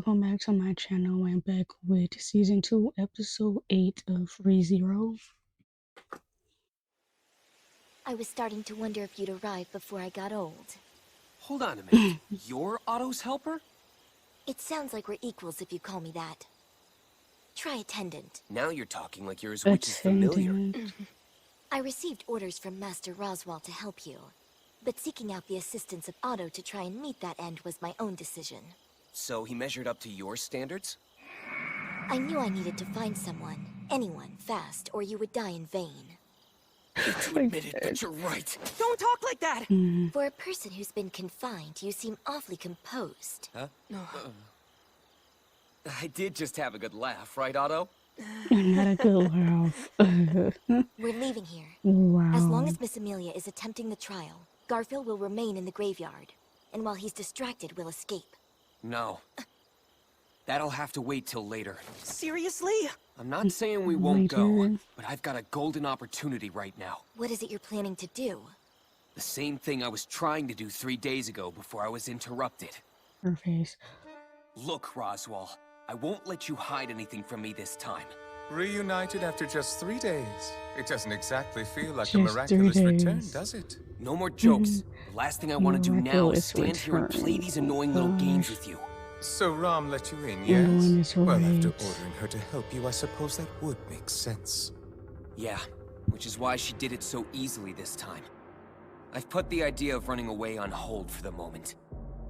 welcome back to my channel. I'm back with season 2, episode 8 of ReZero. I was starting to wonder if you'd arrive before I got old. Hold on a minute. You're Otto's helper? It sounds like we're equals if you call me that. Try attendant. Now you're talking like you're his witch's familiar. I received orders from Master Roswaal to help you, but seeking out the assistance of Otto to try and meet that end was my own decision. So he measured up to your standards? I knew I needed to find someone, anyone, fast, or you would die in vain. To admit it, but you're right. Don't talk like that! For a person who's been confined, you seem awfully composed. Huh? I did just have a good laugh, right, Otto? Not a good laugh. We're leaving here. Wow. As long as Miss Amelia is attempting the trial, Garfiel will remain in the graveyard. And while he's distracted, we'll escape. No. That'll have to wait till later. Seriously? I'm not saying we won't go, but I've got a golden opportunity right now. What is it you're planning to do? The same thing I was trying to do 3 days ago before I was interrupted. Her face. Look, Roswaal, I won't let you hide anything from me this time. Reunited after just 3 days. It doesn't exactly feel like a Just miraculous 3 return, days. does it? No more jokes. The last thing I want to do now is stand here and Miraculous play these annoying little return. games with you. So Ram let you in, Everyone yes? is Well, after right. ordering her to help you, I suppose that would make sense. Yeah, which is why she did it so easily this time. I've put the idea of running away on hold for the moment.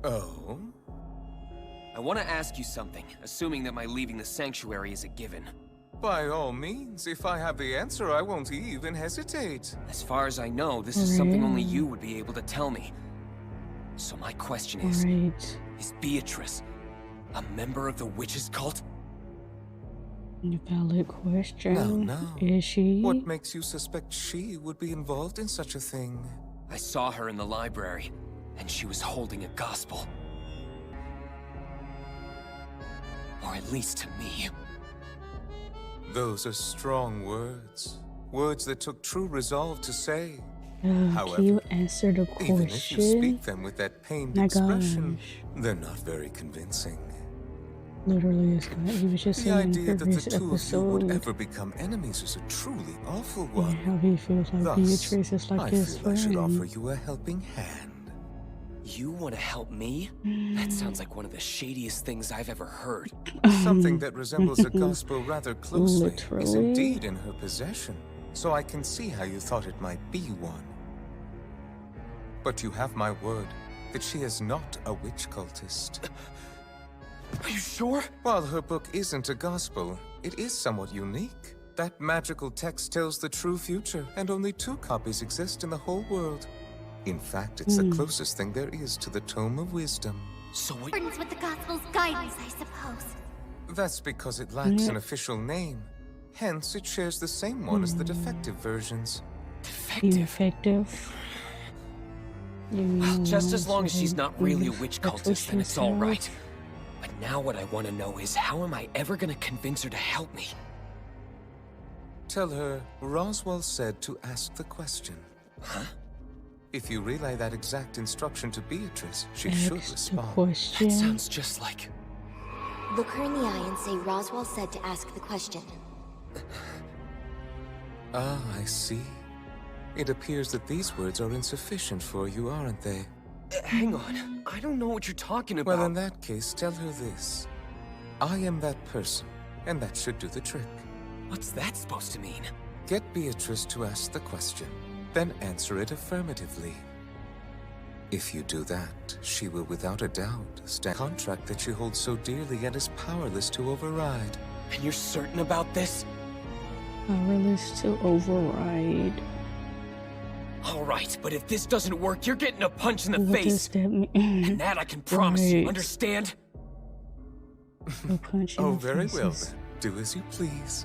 Oh? I want to ask you something, assuming that my leaving the sanctuary is a given. By all means, if I have the answer, I won't even hesitate. As far as I know, this is something only you would be able to tell me. So my question is Beatrice a member of the witches' cult? Valid question. No. Is she? What makes you suspect she would be involved in such a thing? I saw her in the library, and she was holding a gospel. Or at least to me. Those are strong words. Words that took true resolve to say. Can you answer the question? Even if you speak them with that pained My expression, gosh. they're not very convincing. Literally, it's not. He was just The saying in the idea that the previous two of you would episode ever become enemies is a truly awful and one. how he feels like Thus, Beatrice is like I his feel I should offer friend. you a helping hand. You want to help me? That sounds like one of the shadiest things I've ever heard. Something that resembles a gospel rather closely is Literally. indeed in her possession, so I can see how you thought it might be one. But you have my word that she is not a witch cultist. Are you sure? While her book isn't a gospel, it is somewhat unique. That magical text tells the true future, and only 2 copies exist in the whole world. In fact, it's the closest thing there is to the Tome of Wisdom. So what? Accordance with the Gospel's guidance, I suppose. That's because it lacks an official name. Hence, it shares the same one as the defective versions. Defective? Effective. Well, just as long as she's not really a witch That's what cultist, then she it's all said. right. But now what I want to know is, how am I ever going to convince her to help me? Tell her Roswaal said to ask the question. Huh? If you relay that exact instruction to Beatrice, she Ask should the respond. question. That sounds just like... Look her in the eye and say Roswaal said to ask the question. Ah, I see. It appears that these words are insufficient for you, aren't they? Hang on. I don't know what you're talking about. Well, in that case, tell her this. I am that person, and that should do the trick. What's that supposed to mean? Get Beatrice to ask the question, then answer it affirmatively. If you do that, she will without a doubt stand a contract that she holds so dearly and is powerless to override. And you're certain about this? Powerless to override. All right, but if this doesn't work, you're getting a punch in the What face. does that mean? And that I can promise you, Right. understand? A punch in Oh, the very well faces. then. Do as you please.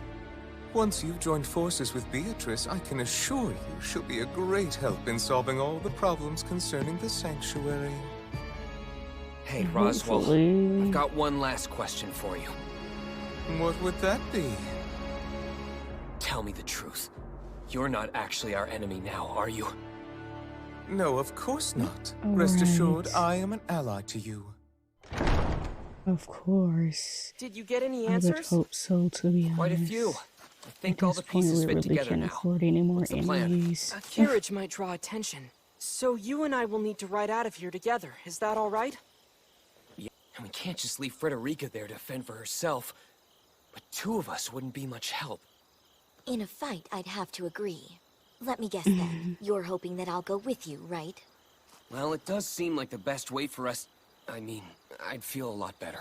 Once you've joined forces with Beatrice, I can assure you she'll be a great help in solving all the problems concerning the sanctuary. Hey, Roswaal, Hopefully. I've got one last question for you. What would that be? Tell me the truth. You're not actually our enemy now, are you? No, of course not. Rest assured, Right. I am an ally to you. Of course. Did you get any I would answers? hope so, to be honest. Quite a few. I think At all this the point, pieces we fit really together can't now. afford any more What's the plan? enemies. A carriage might draw attention. So you and I will need to ride out of here together. Is that all right? Yeah, and we can't just leave Frederica there to fend for herself. But two of us wouldn't be much help. In a fight, I'd have to agree. Let me guess then. You're hoping that I'll go with you, right? Well, it does seem like the best way for us... I mean, I'd feel a lot better.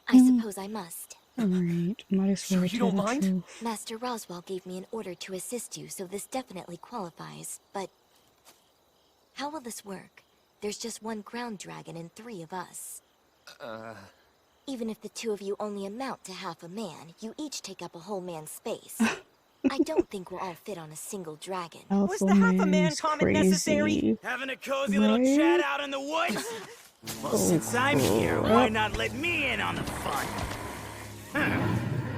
I suppose I must. Alright, might as well Sure you don't tell the mind? truth. Master Roswell gave me an order to assist you, so this definitely qualifies, but... how will this work? There's just one ground dragon and 3 of us. Even if the 2 of you only amount to half a man, you each take up a whole man's space. I don't think we'll all fit on a single dragon. Alpha Was the half a man man's comment necessary? crazy. Having a cozy little chat Right? out in the woods? Well, since I'm here, why not let me in on the fun?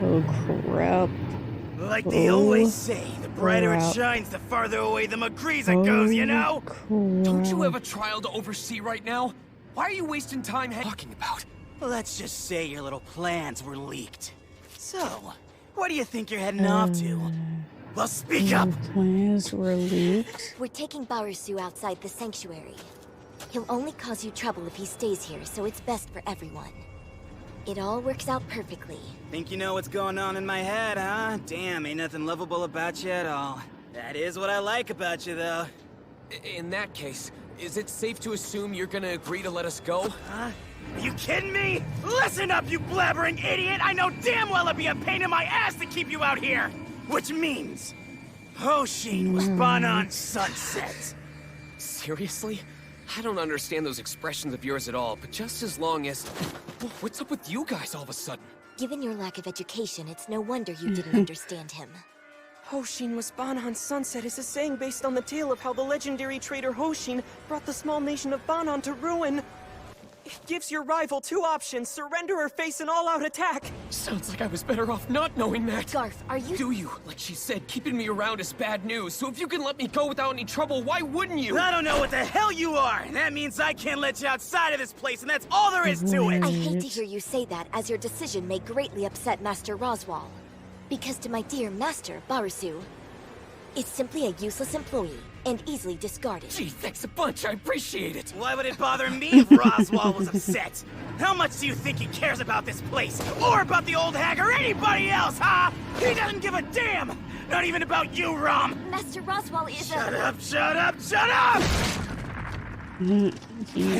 Oh crap. Like they Oh, always say, the brighter it crap. shines, the farther away the Magriza goes, you know? Don't you Crap. have a trial to oversee right now? Why are you wasting time talking about? Let's just say your little plans were leaked. So, where do you think you're heading off to? Well, speak up! Plans were leaked. We're taking Barusu outside the sanctuary. He'll only cause you trouble if he stays here, so it's best for everyone. It all works out perfectly. Think you know what's going on in my head, huh? Damn, ain't nothing lovable about you at all. That is what I like about you, though. In that case, is it safe to assume you're gonna agree to let us go? Huh? Are you kidding me? Listen up, you blabbering idiot! I know damn well it'd be a pain in my ass to keep you out here! Which means... Hoshin was born on sunset. Seriously? I don't understand those expressions of yours at all, but just as long as... What's up with you guys all of a sudden? Given your lack of education, it's no wonder you didn't understand him. Hoshin was Banan Sunset is a saying based on the tale of how the legendary trader Hoshin brought the small nation of Banan to ruin. It gives your rival 2 options, surrender or face an all-out attack. Sounds like I was better off not knowing that. Garf, are you... Do you? Like she said, keeping me around is bad news, so if you can let me go without any trouble, why wouldn't you? I don't know what the hell you are, and that means I can't let you outside of this place, and that's all there is to it! I hate to hear you say that, as your decision may greatly upset Master Roswell. Because to my dear Master, Barusu, it's simply a useless employee, and easily discarded. Gee, thanks a bunch, I appreciate it. Why would it bother me if Roswell was upset? How much do you think he cares about this place? Or about the old hag or anybody else, huh? He doesn't give a damn! Not even about you, Rom! Master Roswell is Shut up, shut up, shut up! I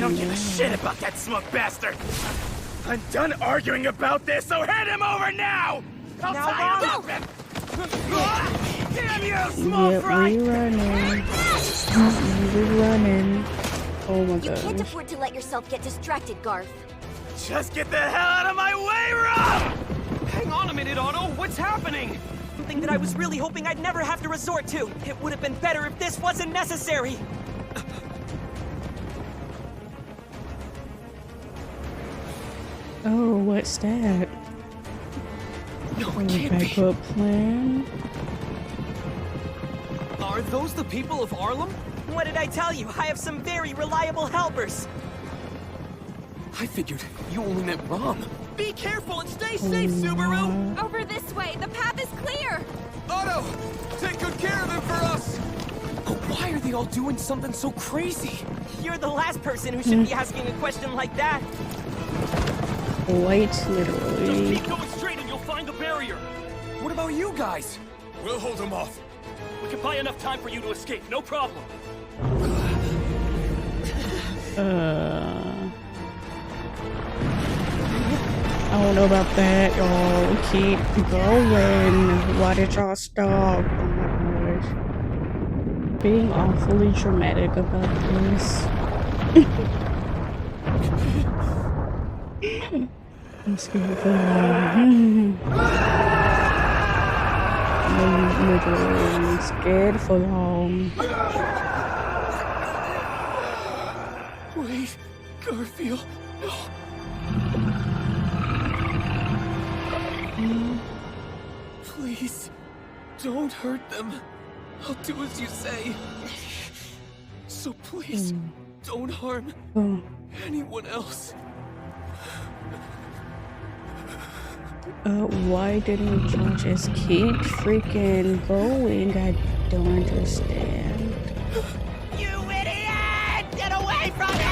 don't give a shit about that smoke bastard! I'm done arguing about this, so hand him over now! I'll Now, tie him Rom! up and... Damn you, small Yep, fry! we running. We running. Oh my You can't god. afford to let yourself get distracted, Garf. Just get the hell out of my way, Rom! Hang on a minute, Otto, what's happening? Something that I was really hoping I'd never have to resort to. It would have been better if this wasn't necessary. Oh, what's that? No, it can't be. Backup plan? Are those the people of Arlem? What did I tell you? I have some very reliable helpers. I figured you only meant Rom. Be careful and stay safe, Subaru! Over this way. The path is clear. Otto, take good care of him for us! But why are they all doing something so crazy? You're the last person who should be asking a question like that. Quite Just literally. keep going straight and you'll find the barrier! What about you guys? We'll hold him off. We can buy enough time for you to escape, no problem. I don't know about that. Y'all keep going. Why did y'all stop? Oh my gosh. Being awfully dramatic about this. I'm scared for y'all. I'm literally scared for y'all. Wait, Garfiel, no. Please, don't hurt them. I'll do as you say. So please, Don't harm Oh. anyone else. Why didn't you just keep freaking going? I don't understand. You idiot! Get away from me!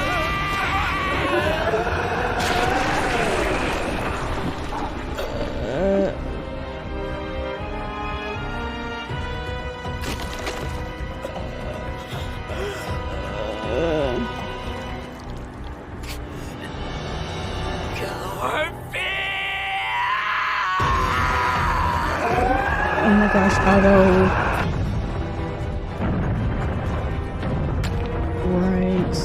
Oh my gosh, Otto. Right.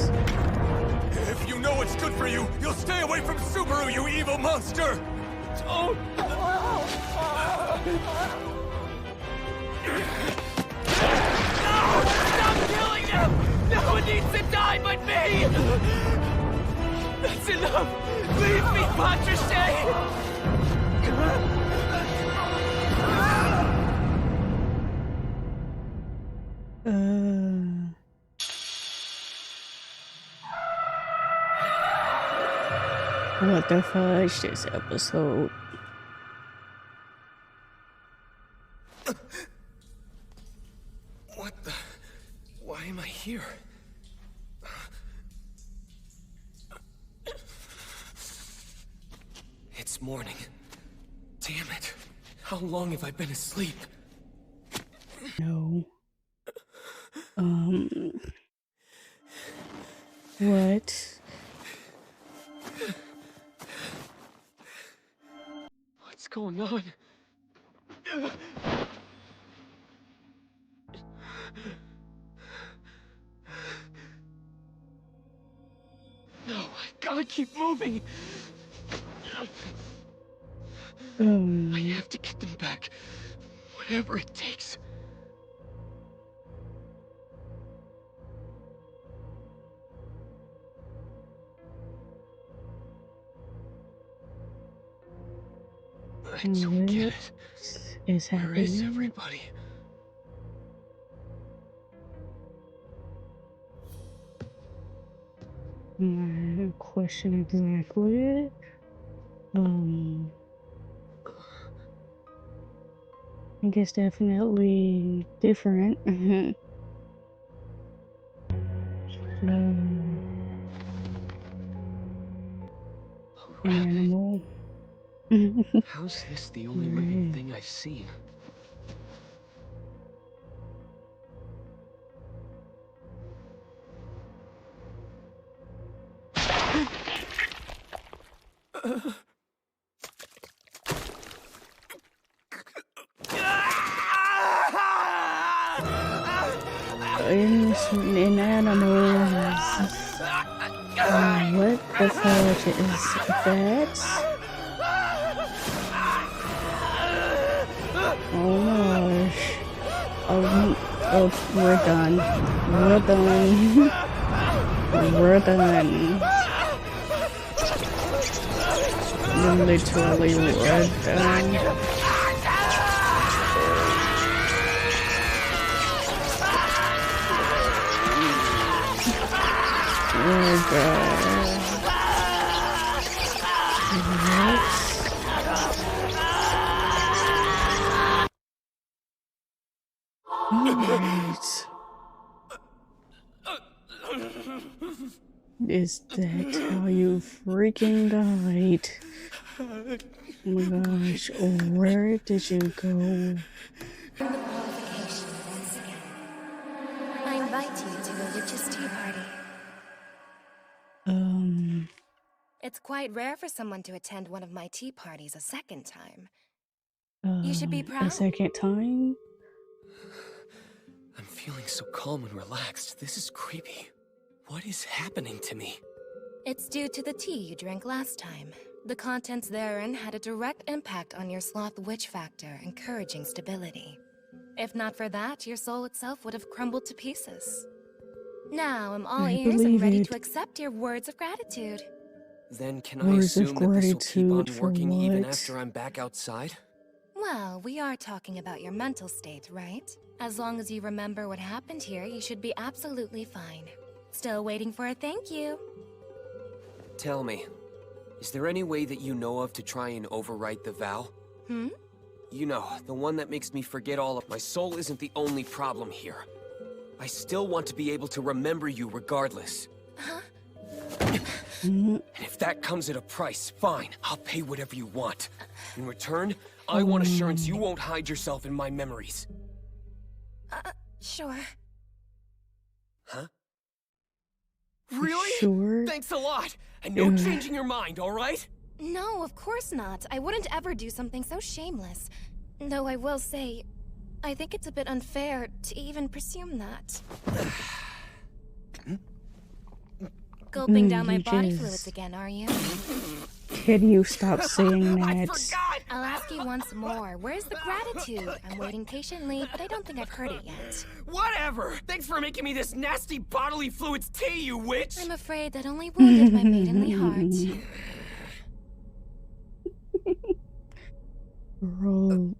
If you know what's good for you, you'll stay away from Subaru, you evil monster! Don't! No! Stop killing them! No one needs to die but me! That's enough! Leave me, Patrasche! What the fudge this episode? What the? Why am I here? It's morning. Damn it. How long have I been asleep? No. What? What's going on? No, I gotta keep moving. I have to get them back. Whatever it takes. I don't get it. Is Where is happening? everybody? Question exactly. I guess definitely different. Animal. How's this the only living thing I've seen? In animals. What the fudge is that? Oh gosh. Oh, we're done. We're done. We're done. Literally, we're done. Oh god. Alright. Is that how you freaking died? Oh my gosh. Where did you go? The qualification once again. I invite you to a witch's tea party. It's quite rare for someone to attend one of my tea parties a second time. You should be proud. A second time? I'm feeling so calm and relaxed. This is creepy. What is happening to me? It's due to the tea you drank last time. The contents therein had a direct impact on your sloth witch factor, encouraging stability. If not for that, your soul itself would have crumbled to pieces. Now I'm all ears and ready to accept your words of gratitude. Then can I Words of assume that this will keep on gratitude for working even what? after I'm back outside? Well, we are talking about your mental state, right? As long as you remember what happened here, you should be absolutely fine. Still waiting for a thank you. Tell me, is there any way that you know of to try and overwrite the vow? Hmm? You know, the one that makes me forget all of my soul isn't the only problem here. I still want to be able to remember you regardless. Huh? And if that comes at a price, fine, I'll pay whatever you want. In return, I want assurance you won't hide yourself in my memories. Sure. Huh? Really? Sure. Thanks a lot! And no changing your mind, alright? No, of course not. I wouldn't ever do something so shameless. Though I will say, I think it's a bit unfair to even presume that. Gulping down my body fluids again, are you? Can you stop saying I that? forgot! I'll ask you once more. Where's the gratitude? I'm waiting patiently, but I don't think I've heard it yet. Whatever! Thanks for making me this nasty bodily fluids tea, you witch! I'm afraid that only wounded my maidenly heart. Bro.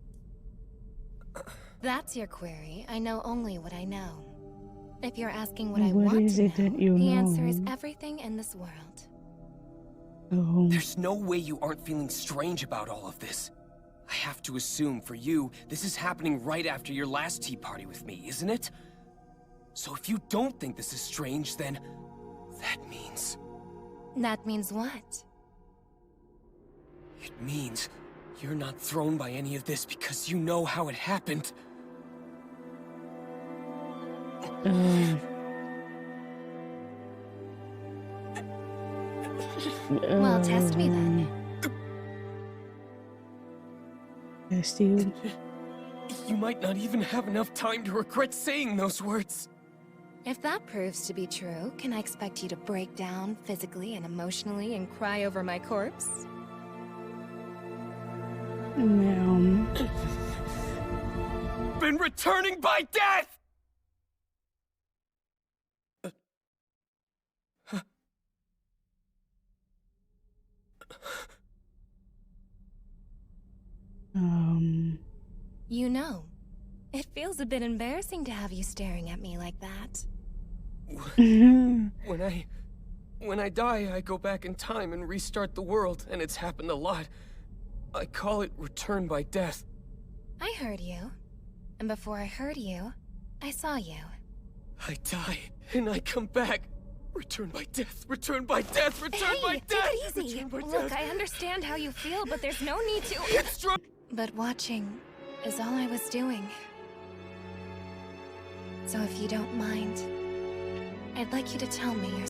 That's your query. I know only what I know. If you're asking what I What want is to it know, that you the know? answer is everything in this world. Oh. There's no way you aren't feeling strange about all of this. I have to assume, for you, this is happening right after your last tea party with me, isn't it? So if you don't think this is strange, then... that means... That means what? It means you're not thrown by any of this because you know how it happened. Well, test me then. Test you? You might not even have enough time to regret saying those words. If that proves to be true, can I expect you to break down physically and emotionally and cry over my corpse? No. Been returning by death! You know, it feels a bit embarrassing to have you staring at me like that. When I die, I go back in time and restart the world, and it's happened a lot. I call it return by death. I heard you. And before I heard you, I saw you. I die, and I come back. Return by death, return by death, return by death! Take it easy. Return by Look, death. I understand how you feel, but there's no need to. It's true! But watching is all I was doing. So if you don't mind, I'd like you to tell me your...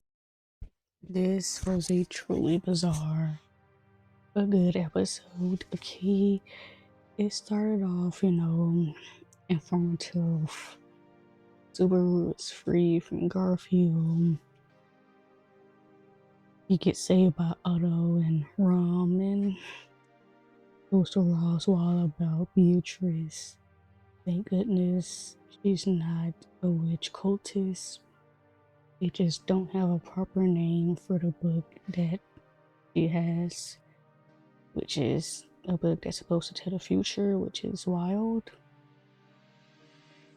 This was a truly bizarre, a good episode. Okay, it started off, you know, informative. Subaru is free from Garfiel. He gets saved by Otto and Rom, and goes to Roswell about Beatrice. Thank goodness she's not a witch cultist. They just don't have a proper name for the book that she has, which is a book that's supposed to tell the future, which is wild.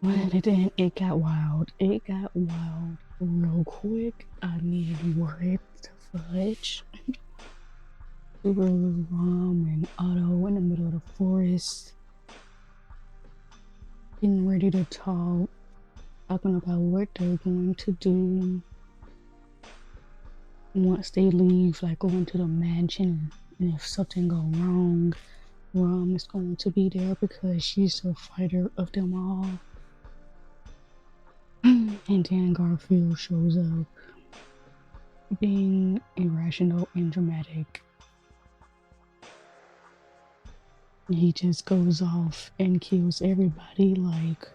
But it got wild. It got wild real quick. I mean, what the fudge? Subaru, Rom, and Otto in the middle of the forest, getting ready to talk, talking about what they're going to do once they leave, like going to the mansion. And if something go wrong, Rom is going to be there because she's the fighter of them all. And then Garfield shows up, being irrational and dramatic. He just goes off and kills everybody. Like,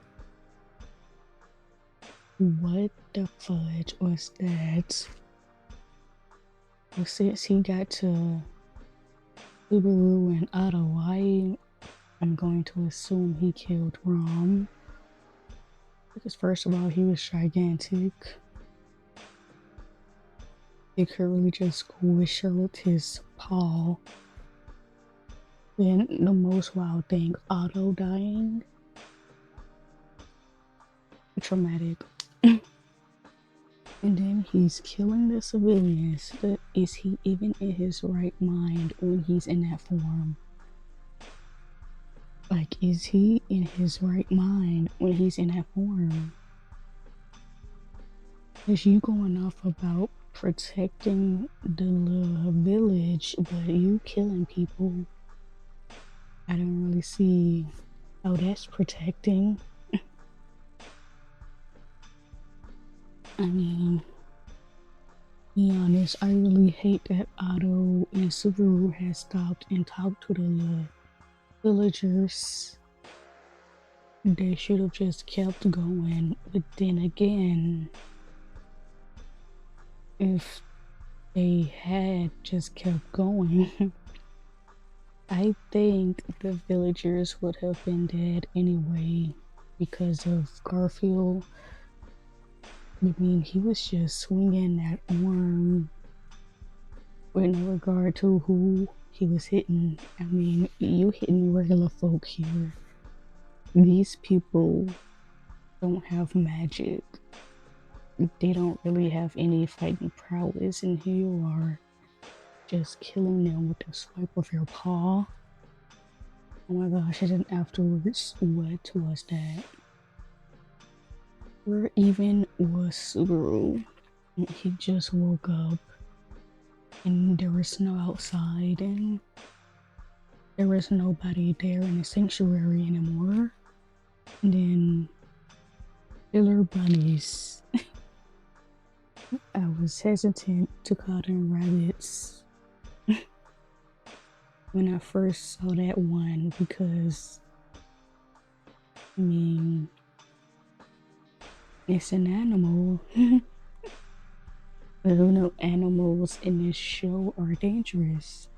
what the fudge was that? Well, since he got to Subaru and Otto, I'm going to assume he killed Rom. Because first of all, he was gigantic. He could really just squish her with his paw. Then the most wild thing, Otto dying. Traumatic. And And then he's killing the civilians. But is he even in his right mind when he's in that form? Like, is he in his right mind when he's in that form? Is you going off about protecting the village, but you killing people? I don't really see how that's protecting. I mean, be honest, I really hate that Otto and Subaru has stopped and talked to the villagers. They should have just kept going. But then again, if they had just kept going, I think the villagers would have been dead anyway because of Garfiel. I mean, he was just swinging that arm with no regard to who he was hitting. I mean, you hitting regular folk here. These people don't have magic. They don't really have any fighting prowess, and here you are just killing them with the swipe of your paw. Oh my gosh, and then afterwards, what was that? Where even was Subaru? He just woke up and there was no outside and there was nobody there in the sanctuary anymore. And then killer bunnies. I was hesitant to call them rabbits when I first saw that one because, I mean, it's an animal. But who know animals in this show are dangerous.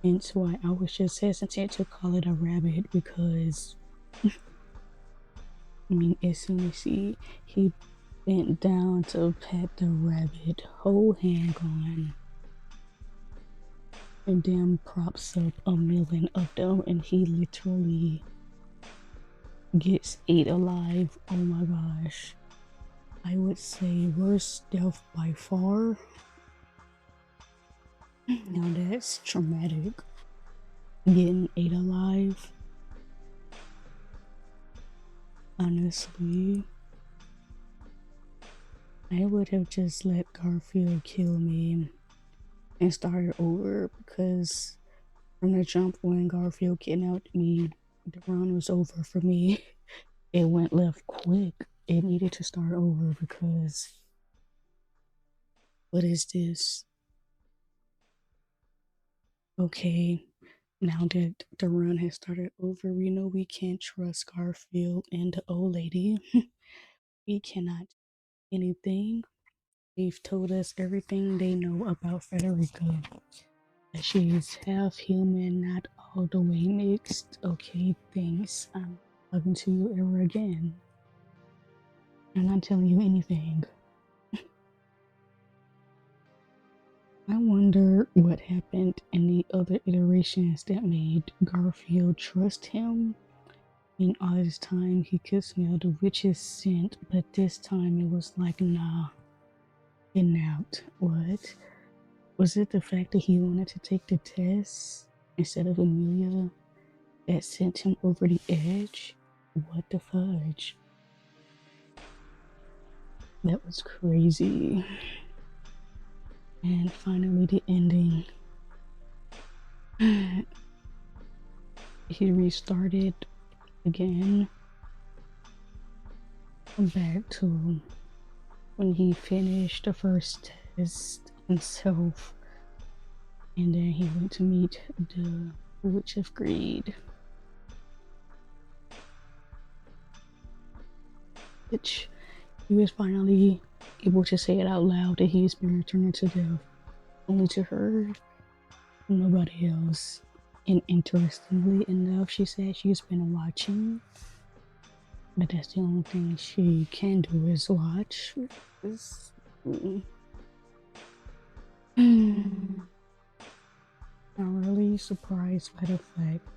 Hence why I was just hesitant to call it a rabbit because I mean, as soon as he bent down to pet the rabbit, whole hand gone. And then props up a million of them and he literally gets ate alive. Oh my gosh. I would say worst death by far. Now that's traumatic. Getting ate alive. Honestly, I would have just let Garfield kill me and started over because from the jump when Garfield kidnapped me, the run was over for me. It went left quick. It needed to start over because what is this? Okay, now that the run has started over, we know we can't trust Garfield and the old lady. We cannot do anything. They've told us everything they know about Frederica. That she's half human, not all the way mixed. Okay, thanks. I'm talking to you ever again. I'm not telling you anything. I wonder what happened in the other iterations that made Garfield trust him. In all this time, he could smell the witch's scent, but this time it was like, nah, kidnapped. What? Was it the fact that he wanted to take the test instead of Amelia that sent him over the edge? What the fudge? That was crazy. And finally, the ending. He restarted again. Back to when he finished the first test himself. And then he went to meet the Witch of Greed. Which he was finally able to say it out loud that he's been returned to death. Only to her, nobody else. And interestingly enough, she said she's been watching. But that's the only thing she can do is watch. I'm really surprised by the fact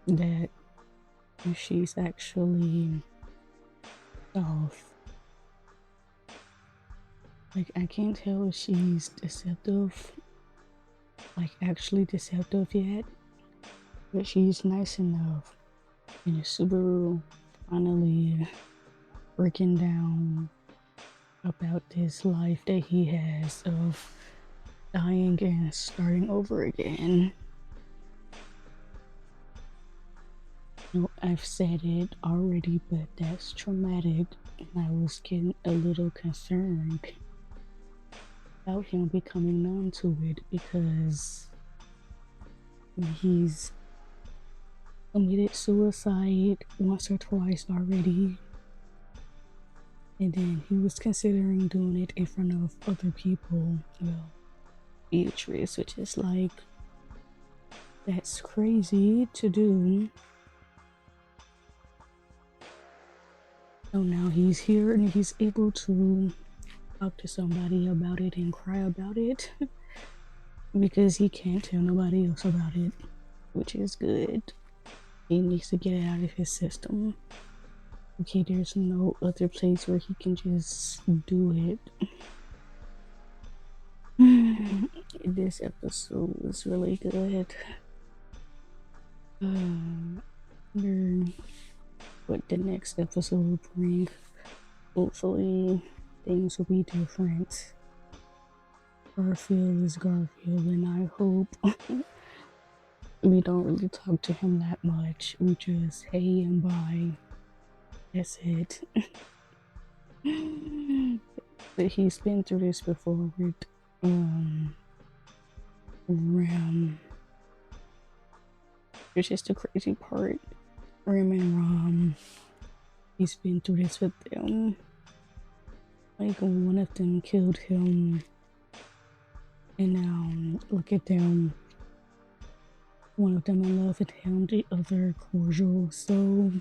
that she's actually soft. Like, I can't tell if she's deceptive, like actually deceptive yet, but she's nice enough. And the Subaru finally breaking down about this life that he has of dying and starting over again. No, I've said it already, but that's traumatic, and I was getting a little concerned about him becoming numb to it because he's committed suicide once or twice already, and then he was considering doing it in front of other people. Well, Beatrice, which is like, that's crazy to do. So now he's here and he's able to talk to somebody about it and cry about it because he can't tell nobody else about it, which is good. He needs to get it out of his system. Okay, there's no other place where he can just do it. This episode was really good. What the next episode will bring. Hopefully things will be different. Garfiel is Garfiel, and I hope we don't really talk to him that much. We just hey and bye. That's it. But he's been through this before with Ram. Which is the crazy part. Ram and Ram. He's been through this with them. Like, one of them killed him, and now look at them. One of them in love with him, the other cordial. So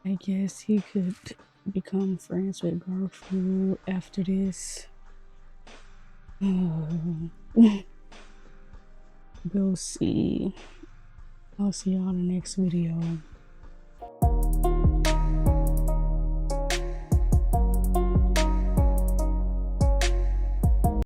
I guess he could become friends with Garfiel after this. We'll see. I'll see y'all in the next video.